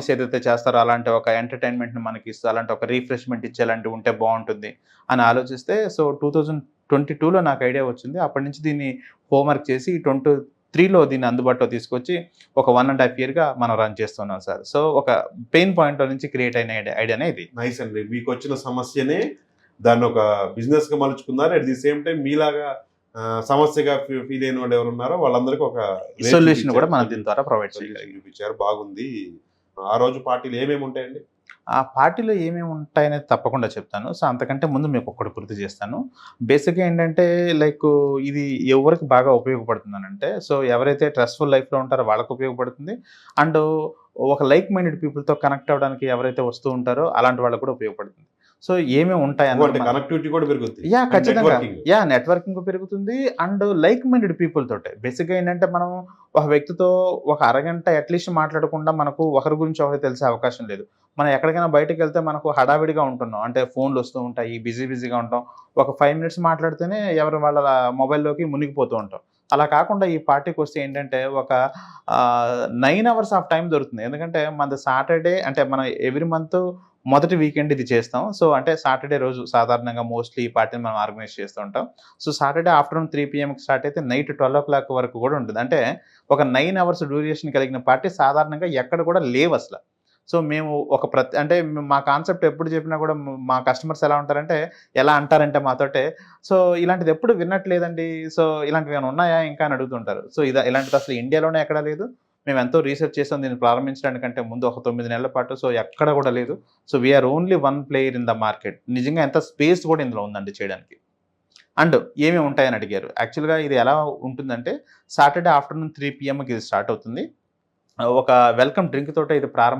Promise ఏదైతే చేస్తారో అలాంటి ఒక ఎంటర్‌టైన్‌మెంట్‌ని మనకిస్తూ, అలాంటి ఒక రిఫ్రెష్‌మెంట్ ఇచ్చేలాంటివి ఉంటే బావుంటుంది అని ఆలోచిస్తే, సో 2022లో నాకు ఐడియా వచ్చింది. అప్పటి నుంచి దీన్ని హోంవర్క్ చేసి 23లో దీన్ని అందుబాటులో తీసుకొచ్చి ఒక 1 ½ ఇయర్‌గా మనం రన్ చేస్తున్నాం సార్. సో ఒక పెయిన్ పాయింట్‌లో నుంచి క్రియేట్ అయిన ఐడియానే ఇది. నైస్ అండి. మీకొచ్చిన సమస్యనే దాన్నొక బిజినెస్‌గా మలుచుకున్నారు. అట్ ది సేమ్ టైమ్ మీలాగా సమస్యగా ఫీల్ అయిన వాళ్ళు ఎవరున్నారో వాళ్ళందరికీ ఒక వే సొల్యూషన్ చూపించారు. కూడా మనం దీని ద్వారా ప్రొవైడ్ సొల్యూషన్ చేయగలిగాం. చూపించారు. బాగుంది. ఆ రోజు పార్టీలు ఏమేమి ఉంటాయండి? ఆ పార్టీలో ఏమేమి ఉంటాయనేది తప్పకుండా చెప్తాను. సో, అంతకంటే ముందు మీకొక్కటి గుర్తు చేస్తాను. బేసిక్‌గా ఏంటంటే ఇది ఎవరికి బాగా ఉపయోగపడుతుందనంటే, సో, ఎవరైతే స్ట్రెస్‌ఫుల్ లైఫ్‌లో ఉంటారో వాళ్ళకి ఉపయోగపడుతుంది. అండ్ ఒక లైక్ మైండెడ్ పీపుల్‌తో కనెక్ట్ అవ్వడానికి ఎవరైతే వస్తూ ఉంటారో అలాంటి వాళ్ళకి కూడా ఉపయోగపడుతుంది. సో, ఏమేమి ఓహ్! ఉంటాయన్నది అంటే కనెక్టివిటీ కూడా పెరుగుద్ది. అండ్ ఖచ్చితంగా. నెట్వర్కింగ్. నెట్వర్కింగ్ పెరుగుతుంది. అండ్ లైక్ మైండెడ్ పీపుల్ తోటే. బేసిక్‌గా ఏంటంటే, మనం ఒక వ్యక్తితో ఒక అరగంట అట్‌లీస్ట్ మాట్లాడకుండా మనకు ఒకరి గురించి ఒకరికి తెలిసే అవకాశం లేదు. మనం ఎక్కడికైనా బయటికెళ్తే మనకు హడావిడిగా ఉంటున్నాం. అంటే ఫోన్‌లొస్తూ ఉంటాయి. బిజీగా ఉంటాం. ఒక 5 మినిట్స్ మాట్లాడితేనే ఎవరు వాళ్ళ మొబైల్‌లోకి మునిగిపోతూ ఉంటాం. అలా కాకుండా ఈ పార్టీకొస్తే ఏంటంటే, ఒక 9 అవర్స్ ఆఫ్ టైమ్ దొరుకుతుంది. ఎందుకంటే మనది సాటర్‌డే, అంటే మనం ఎవ్రీ మంత్ మొదటి వీకెండ్ ఇది చేస్తాం. సో, అంటే సాటర్‌డే రోజు సాధారణంగా మోస్ట్‌లీ ఈ పార్టీని మనం ఆర్గనైజ్ చేస్తూ ఉంటాం. సో, సాటర్‌డే ఆఫ్టర్‌నూన్ 3 పీఎంకి స్టార్ట్ అయితే నైట్ 12:00 వరకు కూడా ఉంటుంది. అంటే ఒక 9 అవర్స్ డ్యూరేషన్ కలిగిన పార్టీ సాధారణంగా ఎక్కడ కూడా లేవసల. సో, మేము ఒక అంటే మా కాన్సెప్ట్ ఎప్పుడు చెప్పినా కూడా మా కస్టమర్స్ ఎలా ఉంటారంటే, ఎలా అంటారంటే మాతోటే, "సో, ఇలాంటిది ఎప్పుడు విన్నట్లేదండి. సో, ఇలాంటివి ఏమైనా ఉన్నాయా ఇంకా?" అని అడుగుతుంటారు. సో, ఇలాంటిది అసలు ఇండియాలోనే ఎక్కడా లేదు. మేమెంతో రిసర్చ్ చేసాం దీన్ని ప్రారంభించడానికంటే ముందు ఒక 9 నెలల పాటు. సో, ఎక్కడ కూడా లేదు. So, we are only one player in the market. నిజంగా ఎంత స్పేస్ కూడా ఇందులో ఉందండి చేయడానికి. అండ్ ఏమేమి ఉంటాయని అడిగారు. యాక్చువల్‌గా ఇది ఎలా ఉంటుందంటే, సాటర్‌డే ఆఫ్టర్‌నూన్ 3 పీఎంకి ఇది స్టార్ట్ అవుతుంది. ఒక వెల్కమ్ డ్రింక్ తోటే ఇది